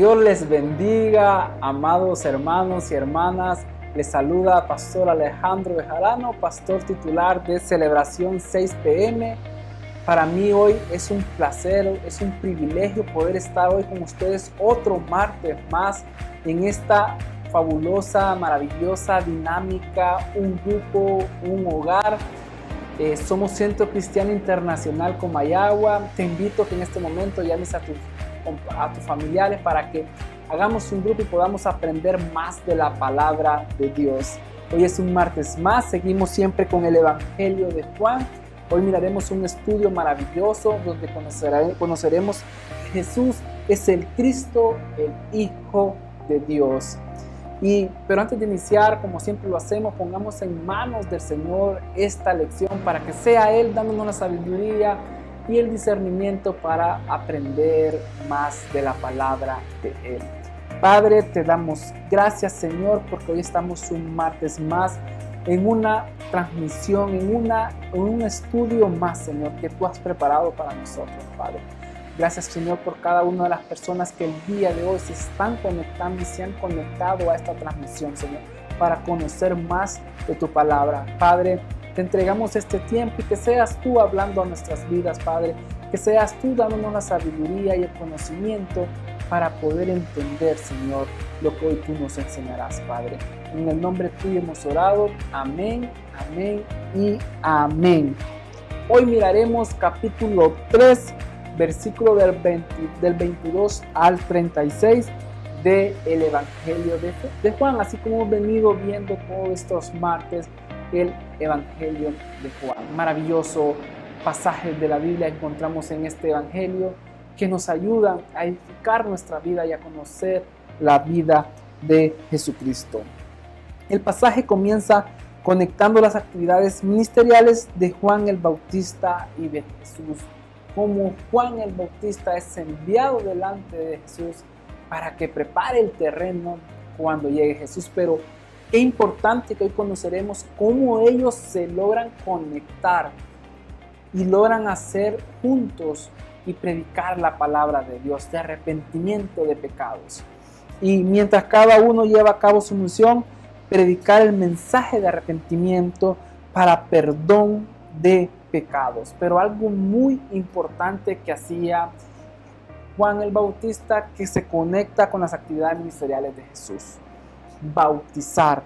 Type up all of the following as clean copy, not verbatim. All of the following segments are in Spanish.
Dios les bendiga, amados hermanos y hermanas. Les saluda Pastor Alejandro Bejarano, pastor titular de Celebración 6 PM. Para mí hoy es un placer, es un privilegio poder estar hoy con ustedes otro martes más en esta fabulosa, maravillosa dinámica, un grupo, un hogar. Somos Centro Cristiano Internacional Comayagua. Te invito a que en este momento llames a tus familiares para que hagamos un grupo y podamos aprender más de la palabra de Dios. Hoy es un martes más, seguimos siempre con el Evangelio de Juan. Hoy miraremos un estudio maravilloso donde conoceremos que Jesús es el Cristo, el Hijo de Dios. Pero antes de iniciar, como siempre lo hacemos, pongamos en manos del Señor esta lección para que sea Él dándonos la sabiduría y el discernimiento para aprender más de la palabra de Él. Padre, te damos gracias, Señor, porque hoy estamos un martes más en una transmisión, en un estudio más, Señor, que tú has preparado para nosotros, Padre. Gracias, Señor, por cada una de las personas que el día de hoy se están conectando y se han conectado a esta transmisión, Señor, para conocer más de tu palabra. Padre, te entregamos este tiempo y que seas tú hablando a nuestras vidas, Padre, que seas tú dándonos la sabiduría y el conocimiento para poder entender, Señor, lo que hoy tú nos enseñarás, Padre. En el nombre tuyo hemos orado. Amén, amén y amén. Hoy miraremos capítulo 3, versículo del 22 al 36 del Evangelio de Juan, así como hemos venido viendo todos estos martes el Evangelio de Juan. Maravilloso pasaje de la Biblia encontramos en este Evangelio que nos ayudan a edificar nuestra vida y a conocer la vida de Jesucristo. El pasaje comienza conectando las actividades ministeriales de Juan el Bautista y de Jesús. Como Juan el Bautista es enviado delante de Jesús para que prepare el terreno cuando llegue Jesús. Pero qué importante que hoy conoceremos cómo ellos se logran conectar y logran hacer juntos y predicar la palabra de Dios de arrepentimiento de pecados. Y mientras cada uno lleva a cabo su misión, predicar el mensaje de arrepentimiento para perdón de pecados. Pero algo muy importante que hacía Juan el Bautista, que se conecta con las actividades ministeriales de Jesús: bautizar,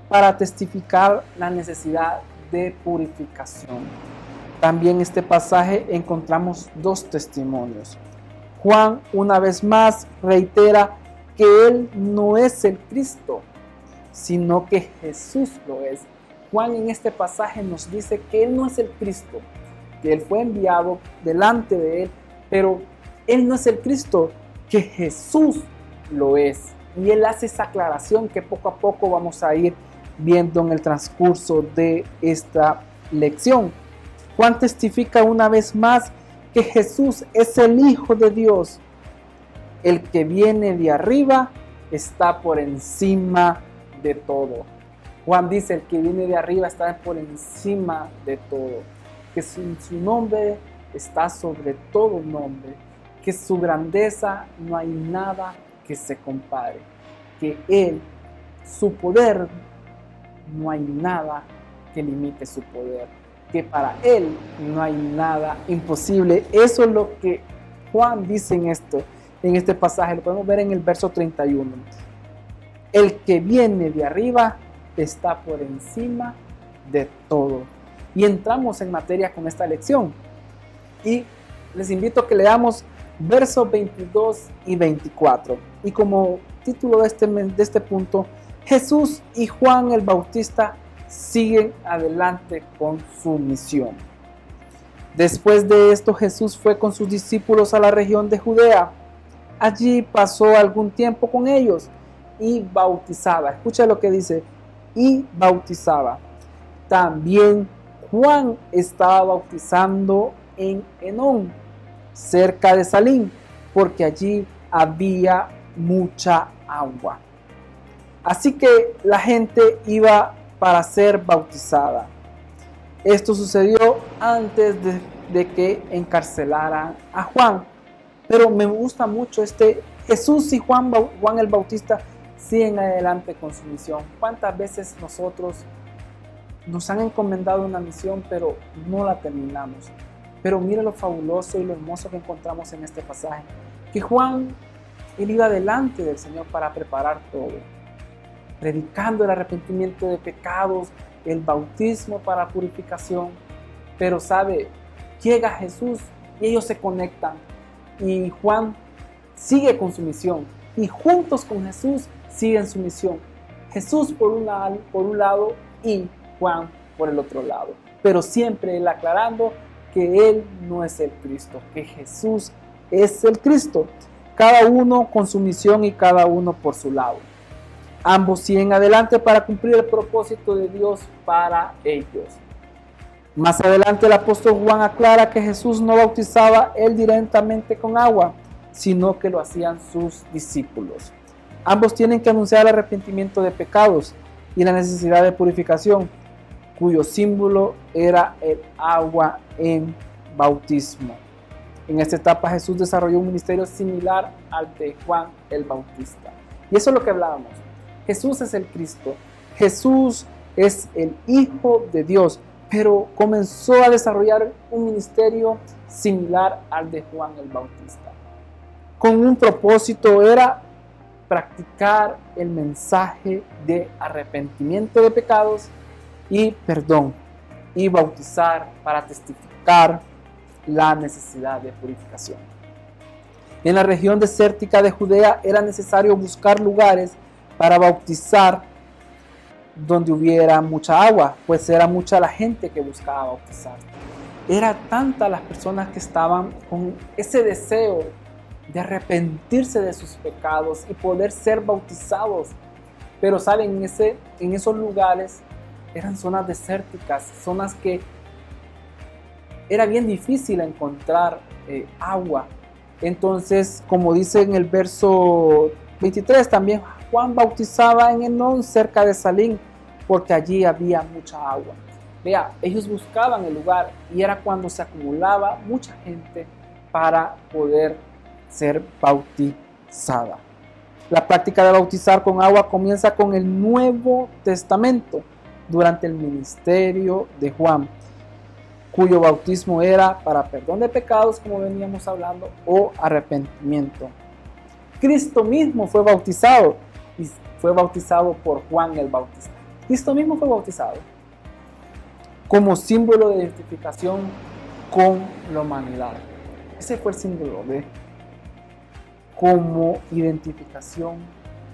para testificar la necesidad de purificación. También en este pasaje encontramos dos testimonios. Juan una vez más reitera que él no es el Cristo, sino que Jesús lo es. Juan en este pasaje nos dice que él no es el Cristo, que él fue enviado delante de él, pero él no es el Cristo, que Jesús lo es. Y él hace esa aclaración que poco a poco vamos a ir viendo en el transcurso de esta lección. Juan testifica una vez más que Jesús es el Hijo de Dios. El que viene de arriba está por encima de todo. Juan dice, el que viene de arriba está por encima de todo. Que su nombre está sobre todo nombre. Que su grandeza no hay nada que se compare. Que Él, su poder, no hay nada que limite su poder. Que para Él no hay nada imposible. Eso es lo que Juan dice en este pasaje. Lo podemos ver en el verso 31. El que viene de arriba está por encima de todo. Y entramos en materia con esta lección. Y les invito a que leamos versos 22 y 24. Y como título de este punto, Jesús y Juan el Bautista siguen adelante con su misión. Después de esto, Jesús fue con sus discípulos a la región de Judea. Allí pasó algún tiempo con ellos y bautizaba. Escucha lo que dice: y bautizaba. También Juan estaba bautizando en Enón, cerca de Salim, porque allí había mucha agua. Así que la gente iba para ser bautizada. Esto sucedió antes de que encarcelaran a Juan. Pero me gusta mucho Jesús y Juan el Bautista siguen adelante con su misión. ¿Cuántas veces nosotros nos han encomendado una misión, pero no la terminamos? Pero mira lo fabuloso y lo hermoso que encontramos en este pasaje. Que Juan, él iba delante del Señor para preparar todo, predicando el arrepentimiento de pecados, el bautismo para purificación. Pero sabe, llega Jesús y ellos se conectan. Y Juan sigue con su misión. Y juntos con Jesús siguen su misión. Jesús por un lado y Juan por el otro lado. Pero siempre él aclarando que él no es el Cristo, que Jesús es el Cristo. Cada uno con su misión y cada uno por su lado. Ambos siguen adelante para cumplir el propósito de Dios para ellos. Más adelante el apóstol Juan aclara que Jesús no bautizaba él directamente con agua, sino que lo hacían sus discípulos. Ambos tienen que anunciar el arrepentimiento de pecados y la necesidad de purificación, cuyo símbolo era el agua en bautismo. En esta etapa Jesús desarrolló un ministerio similar al de Juan el Bautista. Y eso es lo que hablábamos. Jesús es el Cristo. Jesús es el Hijo de Dios, pero comenzó a desarrollar un ministerio similar al de Juan el Bautista. Con un propósito, era practicar el mensaje de arrepentimiento de pecados y perdón, y bautizar para testificar la necesidad de purificación. En la región desértica de Judea era necesario buscar lugares para bautizar donde hubiera mucha agua, pues era mucha la gente que buscaba bautizar. Era tanta las personas que estaban con ese deseo de arrepentirse de sus pecados y poder ser bautizados. Pero saben, en esos lugares eran zonas desérticas, zonas que era bien difícil encontrar agua. Entonces, como dice en el verso 23, también Juan bautizaba en Enón, cerca de Salim, porque allí había mucha agua. Vea, ellos buscaban el lugar y era cuando se acumulaba mucha gente para poder ser bautizada. La práctica de bautizar con agua comienza con el Nuevo Testamento, durante el ministerio de Juan, cuyo bautismo era para perdón de pecados, como veníamos hablando, o arrepentimiento. Cristo mismo fue bautizado y fue bautizado por Juan el Bautista. Cristo mismo fue bautizado como símbolo de identificación con la humanidad. Ese fue el símbolo de como identificación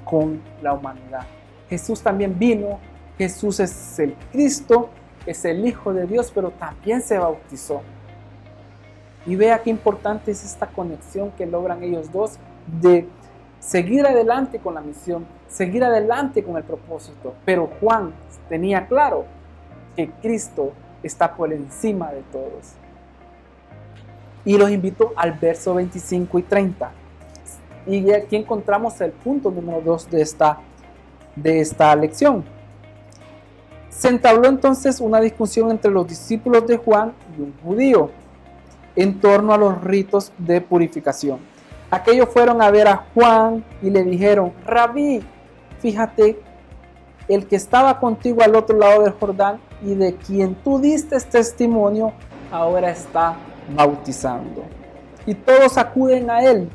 con la humanidad. Jesús también vino. Jesús es el Cristo, es el Hijo de Dios, pero también se bautizó. Y vea qué importante es esta conexión que logran ellos dos de seguir adelante con la misión, seguir adelante con el propósito. Pero Juan tenía claro que Cristo está por encima de todos. Y los invito al verso 25 y 30. Y aquí encontramos el punto número 2 de esta lección. Se entabló entonces una discusión entre los discípulos de Juan y un judío en torno a los ritos de purificación. Aquellos fueron a ver a Juan y le dijeron: Rabí, fíjate, el que estaba contigo al otro lado del Jordán y de quien tú diste testimonio, ahora está bautizando. Y todos acuden a él.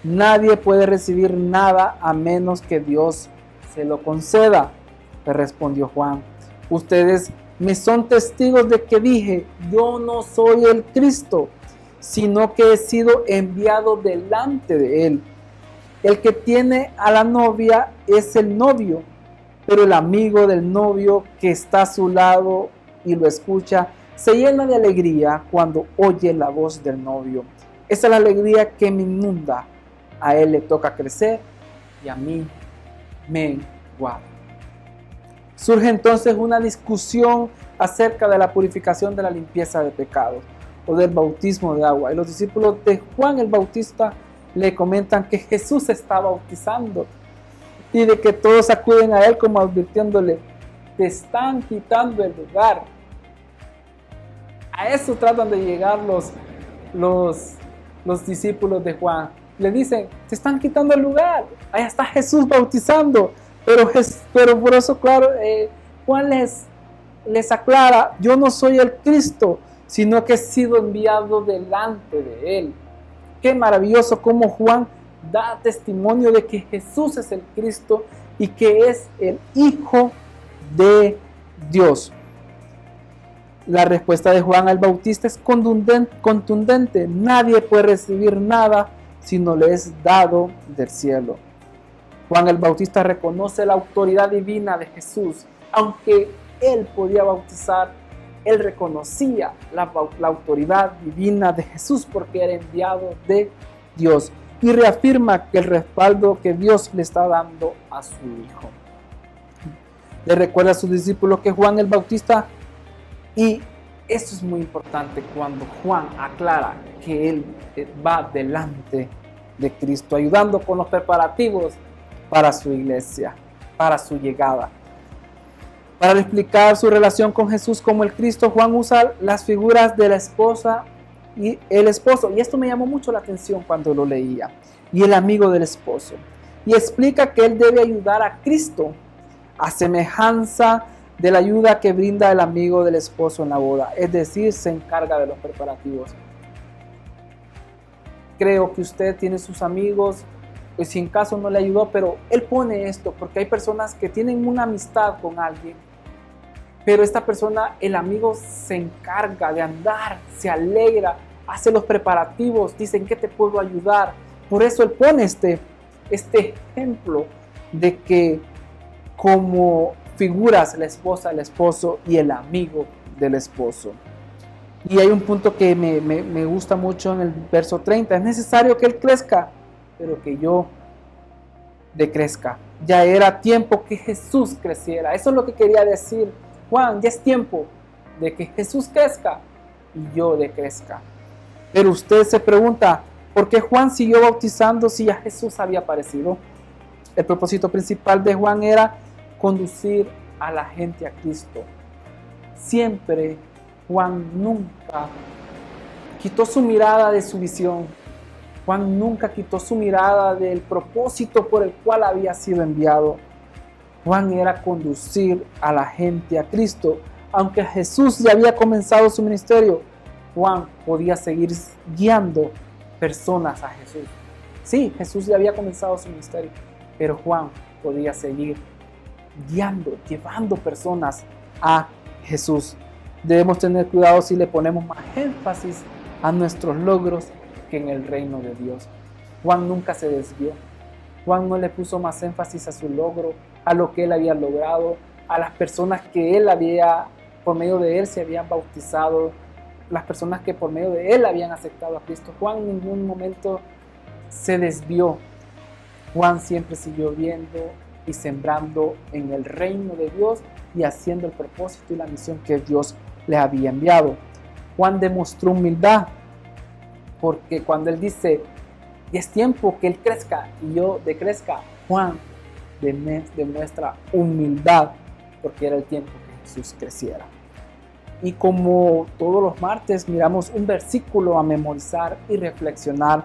Nadie puede recibir nada a menos que Dios se lo conceda, le respondió Juan. Ustedes me son testigos de que dije: yo no soy el Cristo, sino que he sido enviado delante de él. El que tiene a la novia es el novio, pero el amigo del novio que está a su lado y lo escucha se llena de alegría cuando oye la voz del novio. Esa es la alegría que me inunda. A él le toca crecer y a mí menguar. Surge entonces una discusión acerca de la purificación de la limpieza de pecados o del bautismo de agua. Y los discípulos de Juan el Bautista le comentan que Jesús está bautizando y de que todos acuden a él como advirtiéndole: te están quitando el lugar. A eso tratan de llegar los los discípulos de Juan. Le dicen, te están quitando el lugar, allá está Jesús bautizando. Pero por eso, claro, Juan les aclara, yo no soy el Cristo, sino que he sido enviado delante de Él. Qué maravilloso cómo Juan da testimonio de que Jesús es el Cristo y que es el Hijo de Dios. La respuesta de Juan el Bautista es contundente. Nadie puede recibir nada si no le es dado del cielo. Juan el Bautista reconoce la autoridad divina de Jesús. Aunque él podía bautizar, él reconocía la autoridad divina de Jesús porque era enviado de Dios. Y reafirma que el respaldo que Dios le está dando a su Hijo. Le recuerda a sus discípulos que Juan el Bautista, y esto es muy importante cuando Juan aclara que él va delante de Cristo, ayudando con los preparativos para su iglesia, para su llegada. Para explicar su relación con Jesús como el Cristo, Juan usa las figuras de la esposa y el esposo. Y esto me llamó mucho la atención cuando lo leía. Y el amigo del esposo. Y explica que él debe ayudar a Cristo a semejanza de la ayuda que brinda el amigo del esposo en la boda. Es decir, se encarga de los preparativos. Creo que usted tiene sus amigos, pues si en caso no le ayudó, pero él pone esto porque hay personas que tienen una amistad con alguien, pero esta persona, el amigo, se encarga de andar, se alegra, hace los preparativos, dicen que te puedo ayudar. Por eso él pone este ejemplo de que como figuras la esposa, el esposo y el amigo del esposo. Y hay un punto que me gusta mucho en el verso 30. Es necesario que él crezca, pero que yo decrezca. Ya era tiempo que Jesús creciera. Eso es lo que quería decir Juan. Ya es tiempo de que Jesús crezca y yo decrezca. Pero usted se pregunta, ¿por qué Juan siguió bautizando si ya Jesús había aparecido? El propósito principal de Juan era conducir a la gente a Cristo. Siempre Juan nunca quitó su mirada de su visión. Juan nunca quitó su mirada del propósito por el cual había sido enviado. Juan era conducir a la gente a Cristo. Aunque Jesús ya había comenzado su ministerio, Juan podía seguir guiando personas a Jesús. Sí, Jesús ya había comenzado su ministerio, pero Juan podía seguir guiando, llevando personas a Jesús. Debemos tener cuidado si le ponemos más énfasis a nuestros logros que en el reino de Dios. Juan nunca se desvió. Juan no le puso más énfasis a su logro, a lo que él había logrado, a las personas que él había, por medio de él se habían bautizado, las personas que por medio de él habían aceptado a Cristo. Juan en ningún momento se desvió. Juan siempre siguió viendo y sembrando en el reino de Dios y haciendo el propósito y la misión que Dios le había enviado. Juan demostró humildad, porque cuando él dice, y es tiempo que él crezca y yo decrezca, Juan demuestra humildad, porque era el tiempo que Jesús creciera. Y como todos los martes miramos un versículo a memorizar y reflexionar,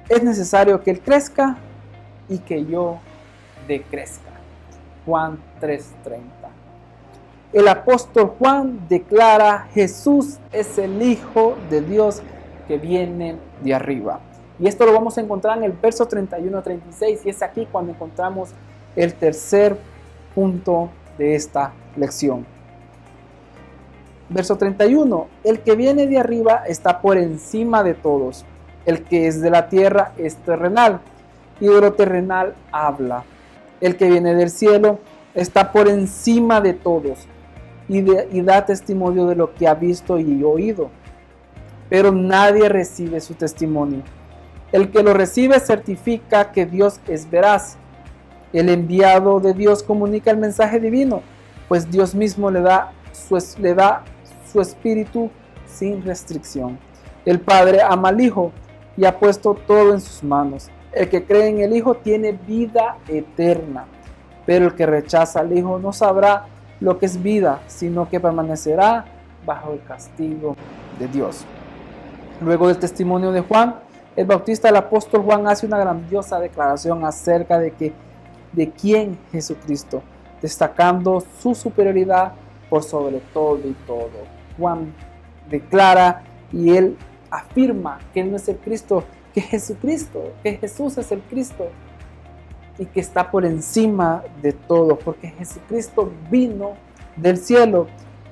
es necesario que él crezca y que yo decrezca. Juan 3:30. El apóstol Juan declara: Jesús es el Hijo de Dios que viene de arriba. Y esto lo vamos a encontrar en el verso 31-36, y es aquí cuando encontramos el tercer punto de esta lección. Verso 31. El que viene de arriba está por encima de todos. El que es de la tierra es terrenal, y de lo terrenal habla. El que viene del cielo está por encima de todos y da testimonio de lo que ha visto y oído. Pero nadie recibe su testimonio. El que lo recibe certifica que Dios es veraz. El enviado de Dios comunica el mensaje divino, pues Dios mismo le da su espíritu sin restricción. El Padre ama al Hijo y ha puesto todo en sus manos. El que cree en el Hijo tiene vida eterna, pero el que rechaza al Hijo no sabrá lo que es vida, sino que permanecerá bajo el castigo de Dios. Luego del testimonio de Juan el Bautista, el apóstol Juan hace una grandiosa declaración acerca de quién Jesucristo, destacando su superioridad por sobre todo y todo. Juan declara y él afirma que él no es el Cristo, que Jesucristo, que Jesús es el Cristo y que está por encima de todo, porque Jesucristo vino del cielo,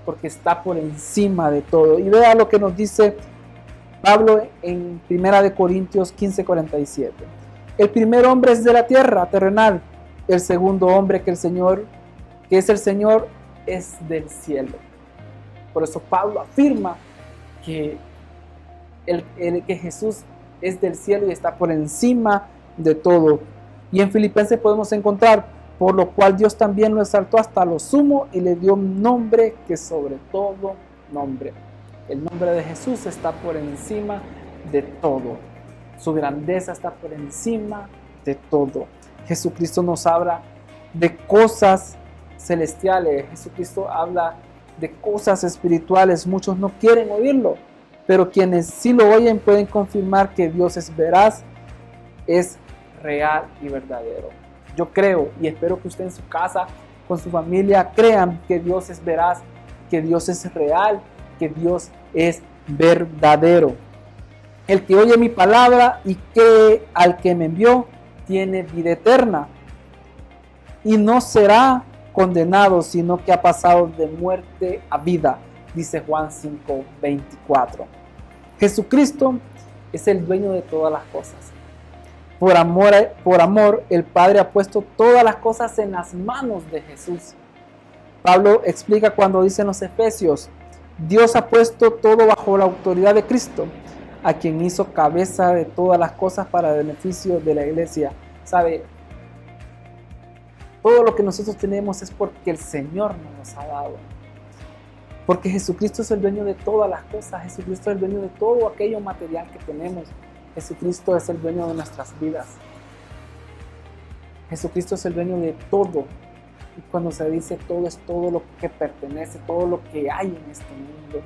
porque está por encima de todo. Y vea lo que nos dice Pablo en 1 Corintios 15:47. El primer hombre es de la tierra terrenal, el segundo hombre que es el Señor, es del cielo. Por eso Pablo afirma que que Jesús es del cielo y está por encima de todo. Y en Filipenses podemos encontrar, por lo cual Dios también lo exaltó hasta lo sumo y le dio un nombre que sobre todo nombre. El nombre de Jesús está por encima de todo. Su grandeza está por encima de todo. Jesucristo nos habla de cosas celestiales. Jesucristo habla de cosas espirituales. Muchos no quieren oírlo, pero quienes sí lo oyen pueden confirmar que Dios es veraz, es real y verdadero. Yo creo y espero que usted en su casa, con su familia, crean que Dios es veraz, que Dios es real, que Dios es verdadero. El que oye mi palabra y cree al que me envió, tiene vida eterna y no será condenado, sino que ha pasado de muerte a vida, dice Juan 5:24. Jesucristo es el dueño de todas las cosas. Por amor, el Padre ha puesto todas las cosas en las manos de Jesús. Pablo explica cuando dice en los Efesios, Dios ha puesto todo bajo la autoridad de Cristo, a quien hizo cabeza de todas las cosas para el beneficio de la iglesia. ¿Sabe? Todo lo que nosotros tenemos es porque el Señor nos ha dado. Porque Jesucristo es el dueño de todas las cosas. Jesucristo es el dueño de todo aquello material que tenemos. Jesucristo es el dueño de nuestras vidas. Jesucristo es el dueño de todo. Y cuando se dice todo, es todo lo que pertenece, todo lo que hay en este mundo.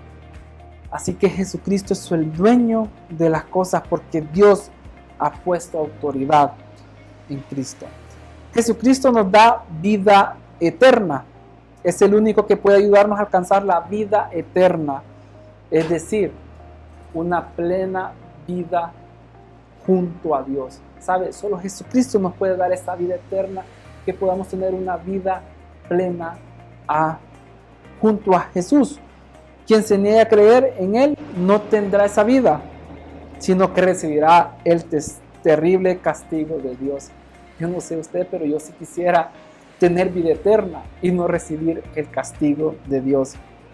Así que Jesucristo es el dueño de las cosas porque Dios ha puesto autoridad en Cristo. Jesucristo nos da vida eterna. Es el único que puede ayudarnos a alcanzar la vida eterna. Es decir, una plena vida junto a Dios. ¿Sabe? Solo Jesucristo nos puede dar esa vida eterna, que podamos tener una vida plena junto a Jesús. Quien se niegue a creer en Él no tendrá esa vida, sino que recibirá el terrible castigo de Dios. Yo no sé usted, pero yo sí quisiera tener vida eterna y no recibir el castigo de Dios.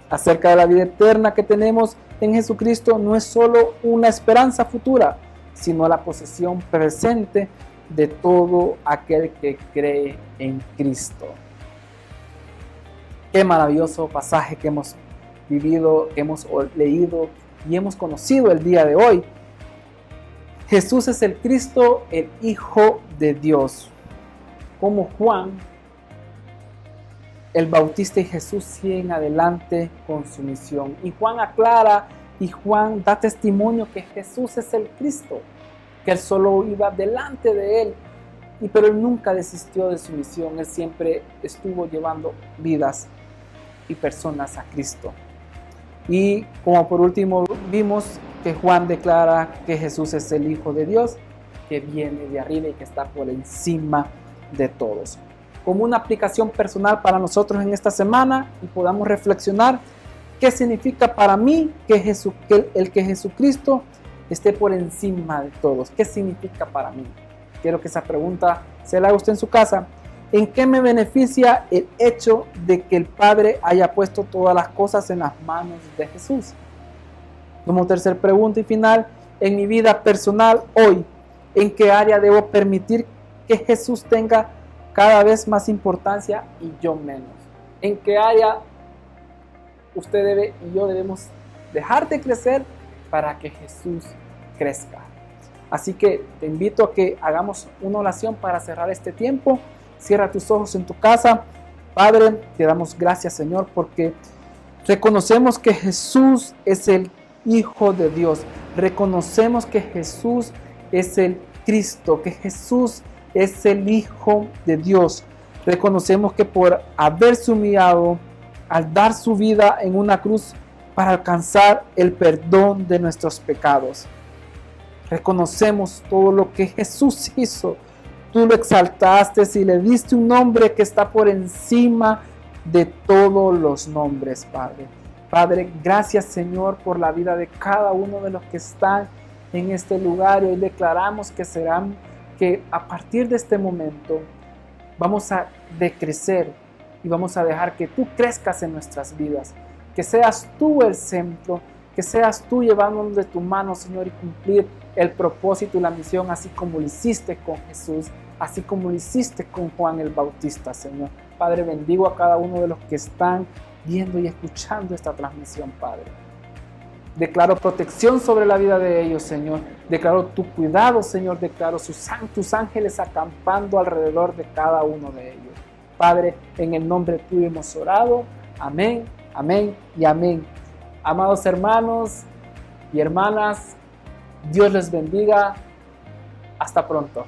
Acerca de la vida eterna que tenemos en Jesucristo, no es solo una esperanza futura, sino la posesión presente de todo aquel que cree en Cristo. Qué maravilloso pasaje que hemos vivido, hemos leído y hemos conocido el día de hoy. Jesús es el Cristo, el Hijo de Dios. Como Juan el Bautista y Jesús siguen adelante con su misión. Y Juan aclara y Juan da testimonio que Jesús es el Cristo, que él solo iba delante de él, pero él nunca desistió de su misión. Él siempre estuvo llevando vidas y personas a Cristo. Y como por último vimos que Juan declara que Jesús es el Hijo de Dios, que viene de arriba y que está por encima de todos. Como una aplicación personal para nosotros en esta semana y podamos reflexionar qué significa para mí que Jesucristo esté por encima de todos. ¿Qué significa para mí? Quiero que esa pregunta se la haga usted en su casa. ¿En qué me beneficia el hecho de que el Padre haya puesto todas las cosas en las manos de Jesús? Como tercer pregunta y final, en mi vida personal hoy, ¿en qué área debo permitir que Jesús tenga cada vez más importancia y yo menos? ¿En qué área usted debe y yo debemos dejar de crecer para que Jesús crezca? Así que te invito a que hagamos una oración para cerrar este tiempo. Cierra tus ojos en tu casa. Padre, te damos gracias, Señor, porque reconocemos que Jesús es el Hijo de Dios. Reconocemos que Jesús es el Cristo, que Jesús es el Hijo de Dios. Reconocemos que por haberse humillado, al dar su vida en una cruz para alcanzar el perdón de nuestros pecados. Reconocemos todo lo que Jesús hizo. Tú lo exaltaste y le diste un nombre que está por encima de todos los nombres, Padre. Padre, gracias, Señor, por la vida de cada uno de los que están en este lugar. Y hoy declaramos que a partir de este momento vamos a decrecer y vamos a dejar que tú crezcas en nuestras vidas. Que seas tú el centro, que seas tú llevándonos de tu mano, Señor, y cumplir el propósito y la misión, así como lo hiciste con Jesús, así como lo hiciste con Juan el Bautista, Señor. Padre, bendigo a cada uno de los que están viendo y escuchando esta transmisión, Padre. Declaro protección sobre la vida de ellos, Señor. Declaro tu cuidado, Señor. Declaro tus ángeles acampando alrededor de cada uno de ellos. Padre, en el nombre tuyo hemos orado. Amén, amén y amén. Amados hermanos y hermanas, Dios les bendiga. Hasta pronto.